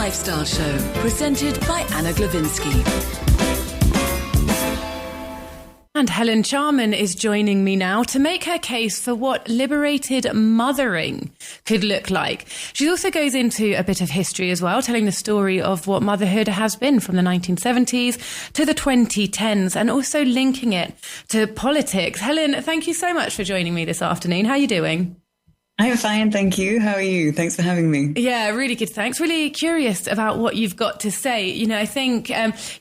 Lifestyle Show, presented by Anna Glowinsky. And Helen Charman is joining me now to make her case for what liberated mothering could look like. She also goes into a bit of history as well, telling the story of what motherhood has been from the 1970s to the 2010s, and also linking it to politics. Helen, thank you so much for joining me this afternoon. How are you doing? I'm fine, thank you. How are you? Thanks for having me. Yeah, really good, thanks. Really curious about what you've got to say. You know, I think,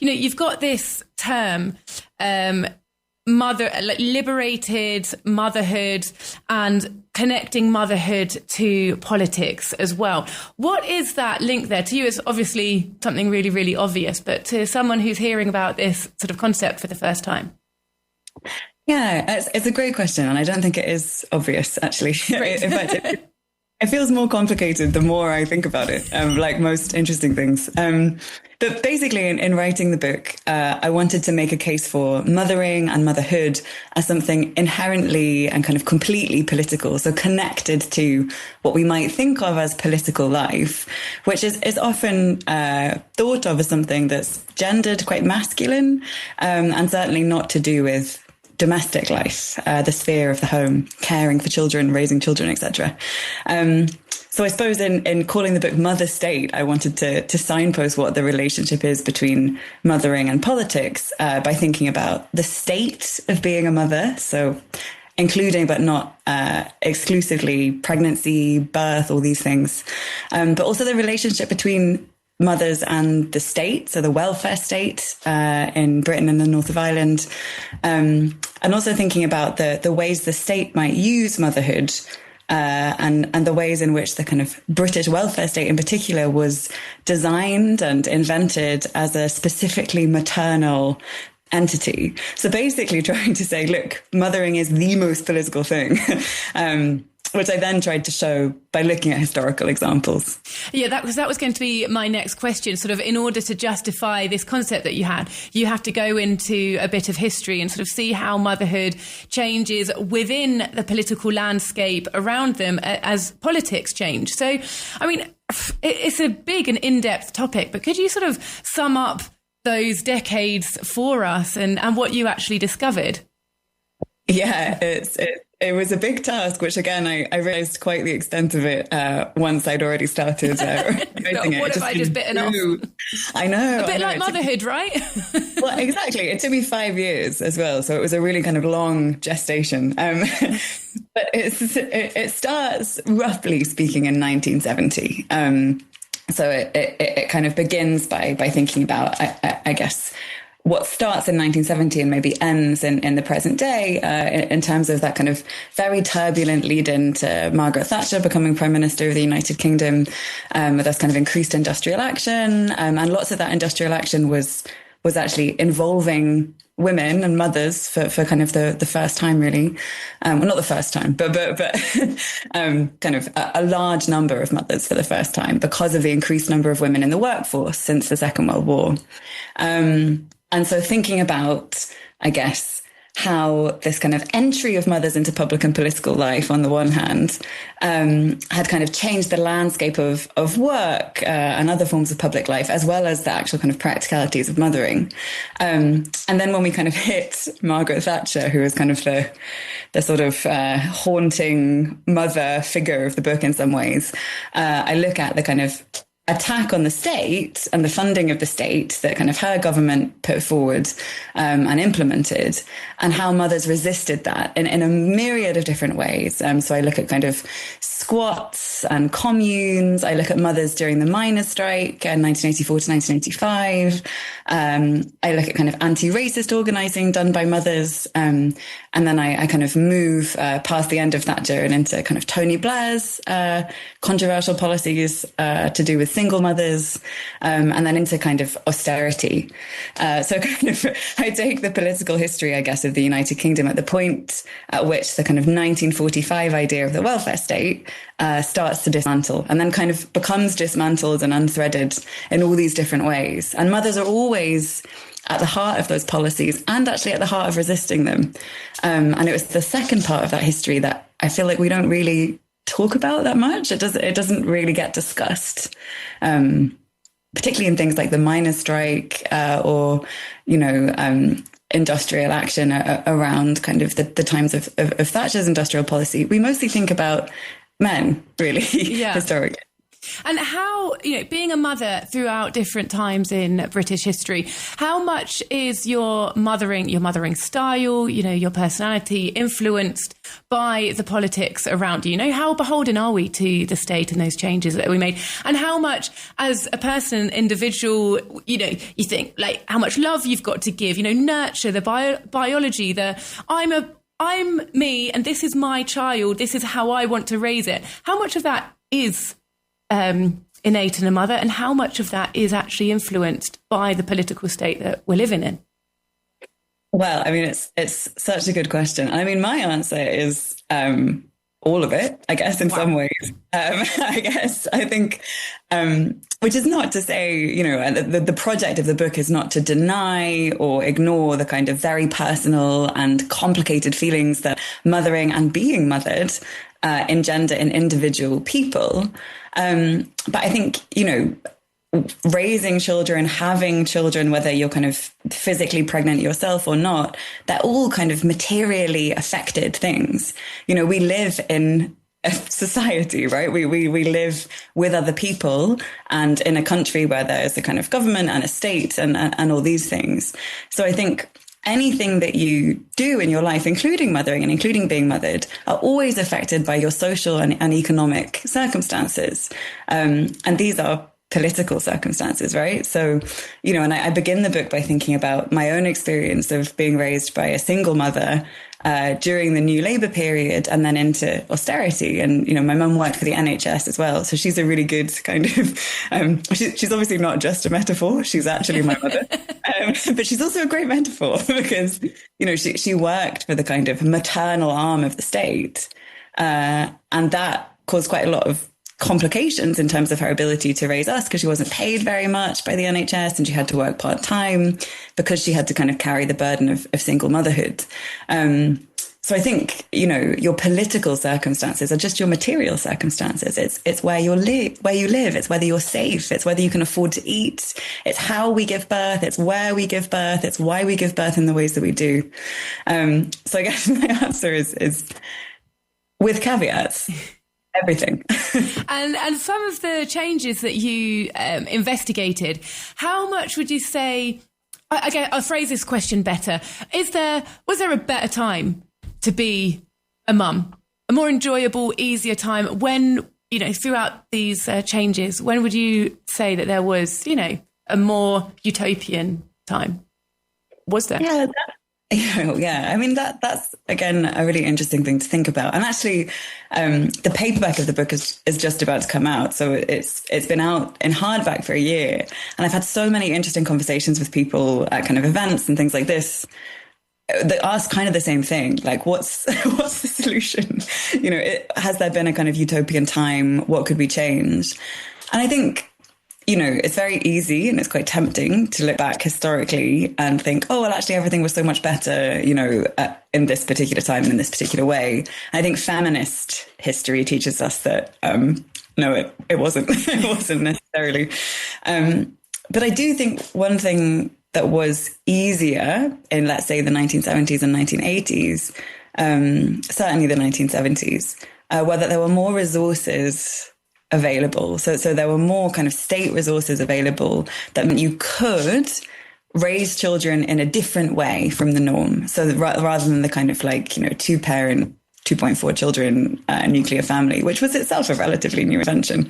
you've got this term, liberated motherhood and connecting motherhood to politics as well. What is that link there? To you, it's obviously something really, really obvious, but to someone who's hearing about this sort of concept for the first time. Yeah, it's a great question, and I don't think it is obvious, actually. In fact, it feels more complicated the more I think about it, like most interesting things. But basically, in writing the book, I wanted to make a case for mothering and motherhood as something inherently and kind of completely political, so connected to what we might think of as political life, which is often thought of as something that's gendered, quite masculine, and certainly not to do with domestic life, the sphere of the home, caring for children, raising children, etc. So I suppose in calling the book Mother State, I wanted to signpost what the relationship is between mothering and politics by thinking about the state of being a mother, so including but not exclusively pregnancy, birth, all these things, but also the relationship between mothers and the state, so the welfare state in Britain and the north of Ireland, and also thinking about the ways the state might use motherhood and the ways in which the kind of British welfare state in particular was designed and invented as a specifically maternal entity. So basically trying to say, look, mothering is the most political thing. Which I then tried to show by looking at historical examples. Yeah, that was going to be my next question. Sort of, in order to justify this concept that you had, you have to go into a bit of history and sort of see how motherhood changes within the political landscape around them as politics change. So, I mean, it's a big and in-depth topic, but could you sort of sum up those decades for us and what you actually discovered? Yeah, it was a big task, which again, I realised quite the extent of it once I'd already started writing it. What have I just bitten off? I know. A bit like motherhood, right? Well, exactly. It took me 5 years as well. So it was a really kind of long gestation. But it starts, roughly speaking, in 1970. So it kind of begins by thinking about, I guess, what starts in 1970 and maybe ends in the present day in terms of that kind of very turbulent lead into Margaret Thatcher becoming Prime Minister of the United Kingdom, with this kind of increased industrial action. And lots of that industrial action was actually involving women and mothers for kind of the first time, really. Well, not the first time, but kind of a large number of mothers for the first time because of the increased number of women in the workforce since the Second World War. And so thinking about, I guess, how this kind of entry of mothers into public and political life, on the one hand, had kind of changed the landscape of work and other forms of public life, as well as the actual kind of practicalities of mothering. And then when we kind of hit Margaret Thatcher, who was kind of the sort of haunting mother figure of the book in some ways, I look at the kind of attack on the state and the funding of the state that kind of her government put forward and implemented, and how mothers resisted that in a myriad of different ways. So I look at kind of squats and communes. I look at mothers during the miners' strike in 1984 to 1985. I look at kind of anti-racist organising done by mothers. And then I kind of move past the end of Thatcher and into kind of Tony Blair's controversial policies to do with single mothers, and then into kind of austerity. So kind of I take the political history, I guess, of the United Kingdom at the point at which the kind of 1945 idea of the welfare state starts to dismantle, and then kind of becomes dismantled and unthreaded in all these different ways. And mothers are always at the heart of those policies and actually at the heart of resisting them. And it was the second part of that history that I feel like we don't really talk about that much. It doesn't really get discussed. particularly in things like the miners' strike or, industrial action around kind of the times of Thatcher's industrial policy, we mostly think about men, really, historically. And how, being a mother throughout different times in British history, how much is your mothering style, your personality influenced by the politics around you? How beholden are we to the state and those changes that we made? And how much, as a person, individual, you think like how much love you've got to give, nurture the biology, I'm me and this is my child, this is how I want to raise it. How much of that is innate in a mother, and how much of that is actually influenced by the political state that we're living in? Well, I mean, it's such a good question. I mean, my answer is all of it, I guess, in some ways. I think, which is not to say, the project of the book is not to deny or ignore the kind of very personal and complicated feelings that mothering and being mothered engender in individual people. But I think, raising children, having children, whether you're kind of physically pregnant yourself or not, they're all kind of materially affected things. We live in a society, right? We live with other people and in a country where there's a kind of government and a state and all these things. So I think anything that you do in your life, including mothering and including being mothered, are always affected by your social and economic circumstances. And these are political circumstances, right? So, and I begin the book by thinking about my own experience of being raised by a single mother during the New Labour period and then into austerity. And, my mum worked for the NHS as well. So she's a really good kind of, she's obviously not just a metaphor. She's actually my mother. But she's also a great metaphor because, she worked for the kind of maternal arm of the state. And that caused quite a lot of complications in terms of her ability to raise us because she wasn't paid very much by the NHS and she had to work part-time because she had to kind of carry the burden of single motherhood. So I think, your political circumstances are just your material circumstances. It's where you live. It's whether you're safe. It's whether you can afford to eat. It's how we give birth. It's where we give birth. It's why we give birth in the ways that we do. So I guess my answer is with caveats. Everything. and some of the changes that you investigated, how much would you say, I'll phrase this question better. Was there a better time to be a mum? A more enjoyable, easier time when, throughout these changes, when would you say that there was, a more utopian time? Was there? Yeah. I mean, that's, again, a really interesting thing to think about. And actually, the paperback of the book is just about to come out. So it's been out in hardback for a year. And I've had so many interesting conversations with people at kind of events and things like this that ask kind of the same thing. Like, what's the solution? Has there been a kind of utopian time? What could we change? And I think, it's very easy and it's quite tempting to look back historically and think, oh, well, actually, everything was so much better, in this particular time and in this particular way. I think feminist history teaches us that, no, it wasn't. It wasn't necessarily. But I do think one thing that was easier in, let's say, the 1970s and 1980s, certainly the 1970s, were that there were more resources available. So there were more kind of state resources available that meant you could raise children in a different way from the norm. So rather than the kind of like, two-parent, 2.4 children nuclear family, which was itself a relatively new invention.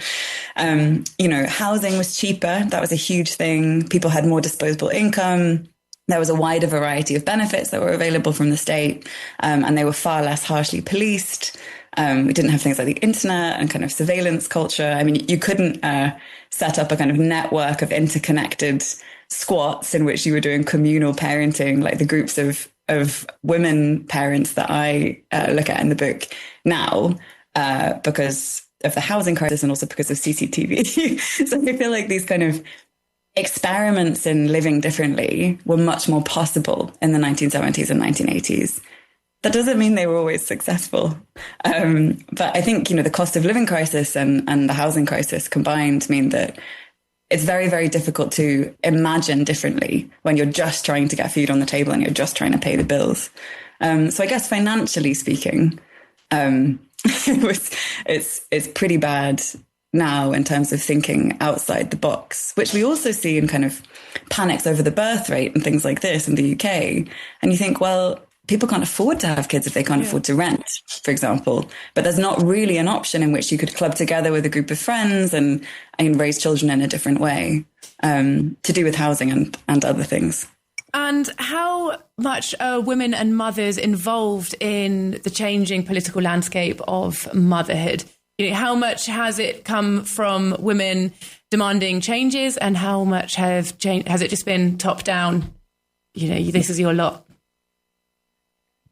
Housing was cheaper. That was a huge thing. People had more disposable income. There was a wider variety of benefits that were available from the state, and they were far less harshly policed. We didn't have things like the internet and kind of surveillance culture. I mean, you couldn't set up a kind of network of interconnected squats in which you were doing communal parenting, like the groups of women parents that I look at in the book now, because of the housing crisis and also because of CCTV. So I feel like these kind of experiments in living differently were much more possible in the 1970s and 1980s. That doesn't mean they were always successful. But I think, the cost of living crisis and the housing crisis combined mean that it's very, very difficult to imagine differently when you're just trying to get food on the table and you're just trying to pay the bills. So I guess financially speaking, it's pretty bad now in terms of thinking outside the box, which we also see in kind of panics over the birth rate and things like this in the UK. And you think, well, people can't afford to have kids if they can't afford to rent, for example. But there's not really an option in which you could club together with a group of friends and raise children in a different way, to do with housing and other things. And how much are women and mothers involved in the changing political landscape of motherhood? You know, how much has it come from women demanding changes, and how much has it just been top down? You know, this is your lot.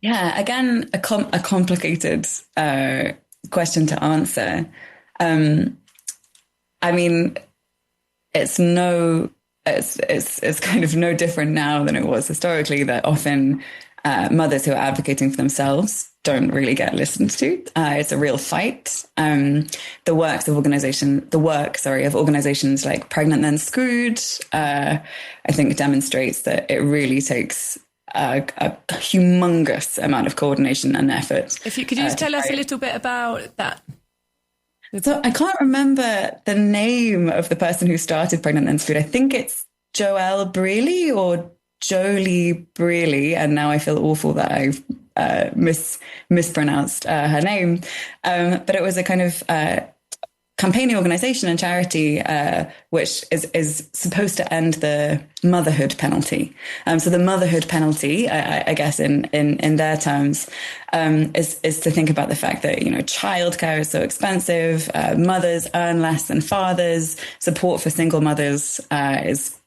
Yeah, again, a complicated question to answer. I mean, it's kind of no different now than it was historically, that often mothers who are advocating for themselves don't really get listened to. It's a real fight. The work of organizations like Pregnant Then Screwed, I think demonstrates that it really takes a humongous amount of coordination and effort. If you could just tell us a little bit about that. So I can't remember the name of the person who started Pregnant Then Screwed. I think it's Joelle Brealey or Jolie Brealey, and now I feel awful that I've mispronounced her name. But it was a kind of campaigning organization and charity which is supposed to end the motherhood penalty. So the motherhood penalty, I guess in their terms, is to think about the fact that, you know, childcare is so expensive, mothers earn less than fathers, support for single mothers is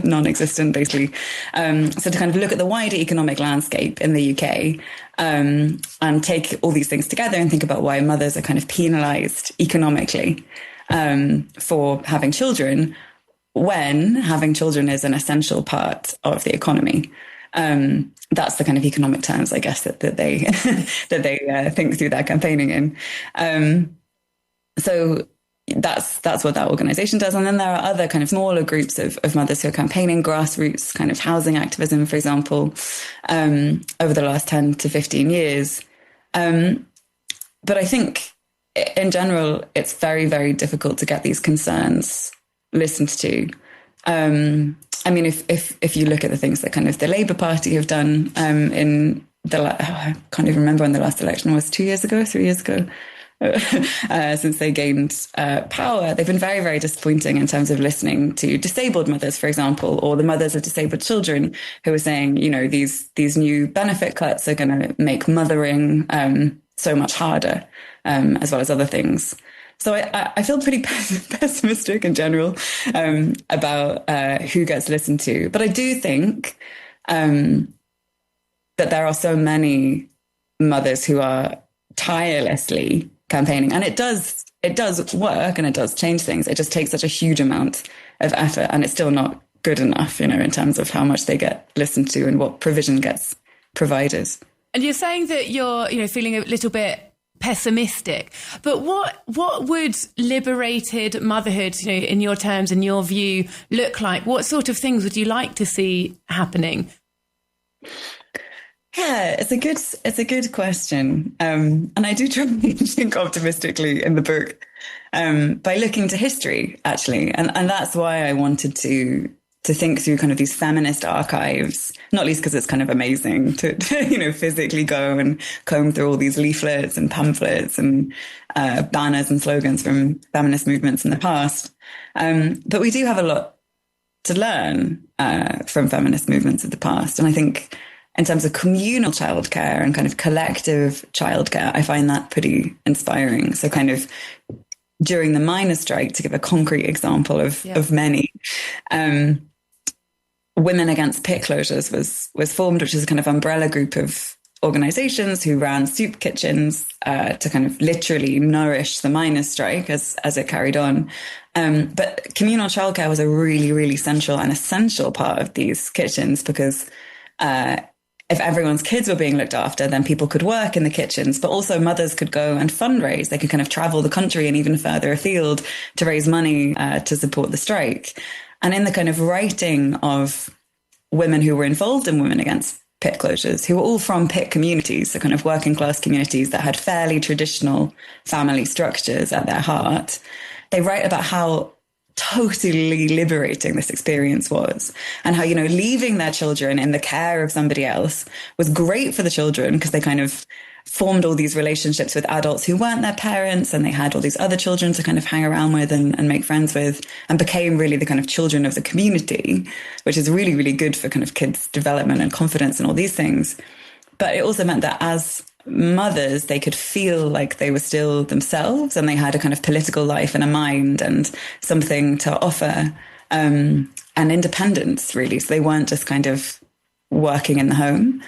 non-existent, basically. So to kind of look at the wider economic landscape in the UK and take all these things together and think about why mothers are kind of penalised economically for having children, when having children is an essential part of the economy. That's the kind of economic terms, I guess, that they that they think through their campaigning in. So that's what that organization does. And then there are other kind of smaller groups of mothers who are campaigning, grassroots kind of housing activism, for example, over the last 10 to 15 years. But I think in general, it's very, very difficult to get these concerns listened to. I mean, if you look at the things that kind of the Labour Party have done in I can't even remember when the last election was, 3 years ago, since they gained power, they've been very, very disappointing in terms of listening to disabled mothers, for example, or the mothers of disabled children who are saying, you know, these new benefit cuts are going to make mothering so much harder, as well as other things. So I feel pretty pessimistic in general about who gets listened to. But I do think that there are so many mothers who are tirelessly campaigning, and it does work and it does change things. It just takes such a huge amount of effort, and it's still not good enough, you know, in terms of how much they get listened to and what provision gets provided. And you're saying that you're, you know, feeling a little bit pessimistic, but what would liberated motherhood, you know, in your terms, in your view, look like? What sort of things would you like to see happening? Yeah, it's a good question. And I do try to think optimistically in the book, by looking to history, actually. And that's why I wanted to think through kind of these feminist archives, not least because it's kind of amazing to, you know, physically go and comb through all these leaflets and pamphlets and banners and slogans from feminist movements in the past. But we do have a lot to learn from feminist movements of the past. And I think in terms of communal childcare and kind of collective childcare, I find that pretty inspiring. So kind of during the miners' strike, to give a concrete example of many, Women Against Pit Closures was formed, which is a kind of umbrella group of organizations who ran soup kitchens to kind of literally nourish the miners' strike as it carried on. But communal childcare was a really, really central and essential part of these kitchens because if everyone's kids were being looked after, then people could work in the kitchens, but also mothers could go and fundraise. They could kind of travel the country and even further afield to raise money to support the strike. And in the kind of writing of women who were involved in Women Against Pit Closures, who were all from pit communities, so kind of working class communities that had fairly traditional family structures at their heart, they write about how totally liberating this experience was, and how, you know, leaving their children in the care of somebody else was great for the children because they kind of formed all these relationships with adults who weren't their parents, and they had all these other children to kind of hang around with and make friends with, and became really the kind of children of the community, which is really, really good for kind of kids' development and confidence and all these things. But it also meant that as mothers, they could feel like they were still themselves, and they had a kind of political life and a mind and something to offer, and independence, really. So they weren't just kind of working in the home.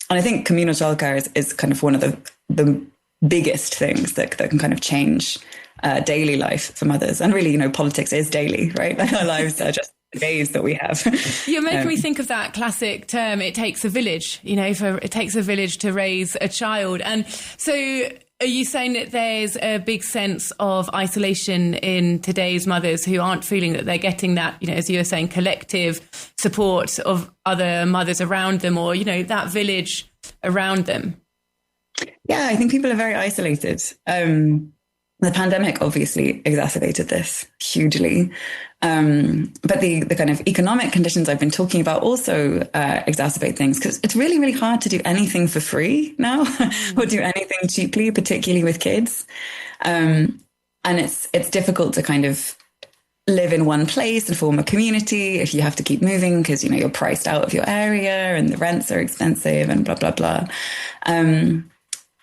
And I think communal childcare is kind of one of the biggest things that can kind of change daily life for mothers. And really, you know, politics is daily, right? Our lives are just days that we have. You're making me think of that classic term, it takes a village, you know, it takes a village to raise a child. And so are you saying that there's a big sense of isolation in today's mothers who aren't feeling that they're getting that, you know, as you were saying, collective support of other mothers around them, or, you know, that village around them? Yeah, I think people are very isolated. The pandemic obviously exacerbated this hugely. But the kind of economic conditions I've been talking about also exacerbate things, because it's really, really hard to do anything for free now or do anything cheaply, particularly with kids. And it's difficult to kind of live in one place and form a community if you have to keep moving because, you know, you're priced out of your area and the rents are expensive and blah, blah, blah.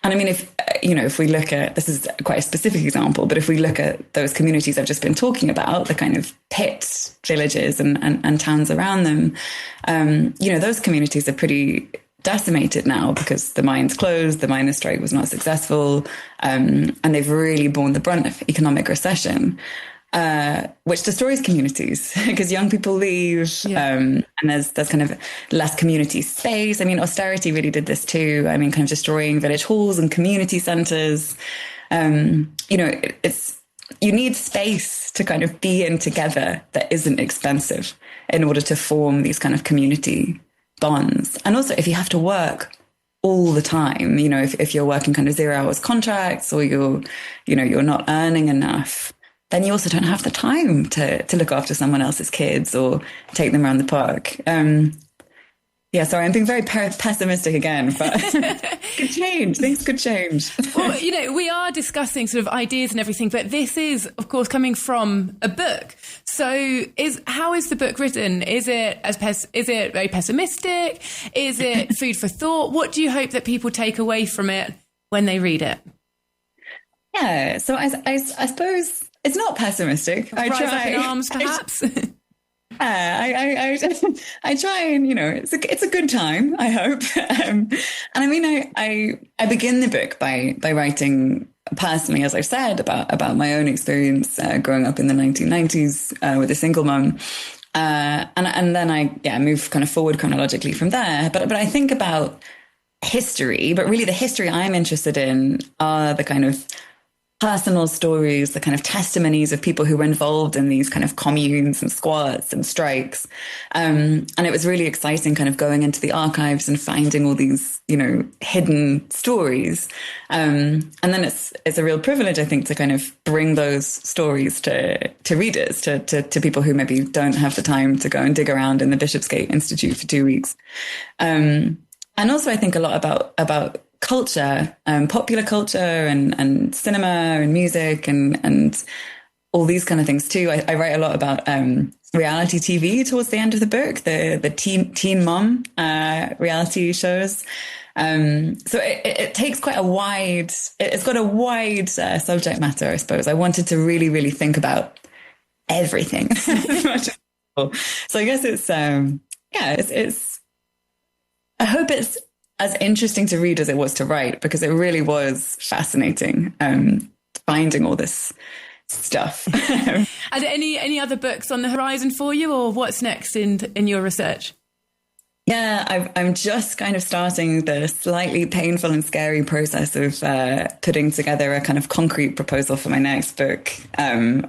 And I mean, if we look at, this is quite a specific example, but if we look at those communities I've just been talking about, the kind of pit villages and towns around them, you know, those communities are pretty decimated now because the mines closed, the miners' strike was not successful, and they've really borne the brunt of economic recession. Which destroys communities because young people leave, and there's kind of less community space. I mean, austerity really did this too. I mean, kind of destroying village halls and community centres. You know, you need space to kind of be in together that isn't expensive in order to form these kind of community bonds. And also, if you have to work all the time, you know, if you're working kind of 0 hours contracts, or you're not earning enough, then you also don't have the time to look after someone else's kids or take them around the park. Sorry, I'm being very pessimistic again, but could change. Things could change. Well, you know, we are discussing sort of ideas and everything, but this is, of course, coming from a book. So how is the book written? Is it very pessimistic? Is it food for thought? What do you hope that people take away from it when they read it? Yeah, so I suppose it's not pessimistic. Rise up in arms, perhaps. I try and, you know, it's a good time, I hope. And I mean, I begin the book by writing personally, as I said, about my own experience growing up in the 1990s with a single mum. And then I move kind of forward chronologically from there. But I think about history, but really the history I'm interested in are the kind of personal stories, the kind of testimonies of people who were involved in these kind of communes and squats and strikes. And it was really exciting kind of going into the archives and finding all these, you know, hidden stories. And then it's a real privilege, I think, to kind of bring those stories to readers, to people who maybe don't have the time to go and dig around in the Bishopsgate Institute for 2 weeks. And also I think a lot about culture, popular culture and cinema and music and all these kind of things too. I write a lot about reality TV towards the end of the book, the teen mom reality shows. So it takes quite it's got a wide subject matter, I suppose. I wanted to really, really think about everything as much as possible. So I guess it's I hope it's as interesting to read as it was to write, because it really was fascinating finding all this stuff. Are there any other books on the horizon for you, or what's next in your research? Yeah, I'm just kind of starting the slightly painful and scary process of putting together a kind of concrete proposal for my next book,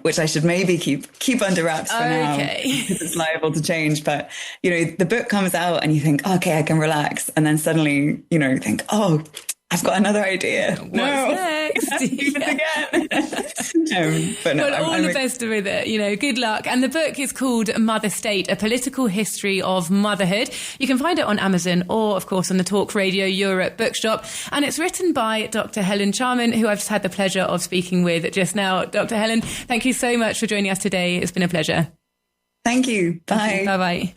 which I should maybe keep under wraps for now because it's liable to change. But, you know, the book comes out and you think, okay, I can relax. And then suddenly, you know, you think, oh, I've got another idea. What's next? Again. But no, well, all the best with it. You know, good luck. And the book is called Mother State, A Political History of Motherhood. You can find it on Amazon or, of course, on the Talk Radio Europe bookshop. And it's written by Dr. Helen Charman, who I've just had the pleasure of speaking with just now. Dr. Helen, thank you so much for joining us today. It's been a pleasure. Thank you. Bye. Bye-bye.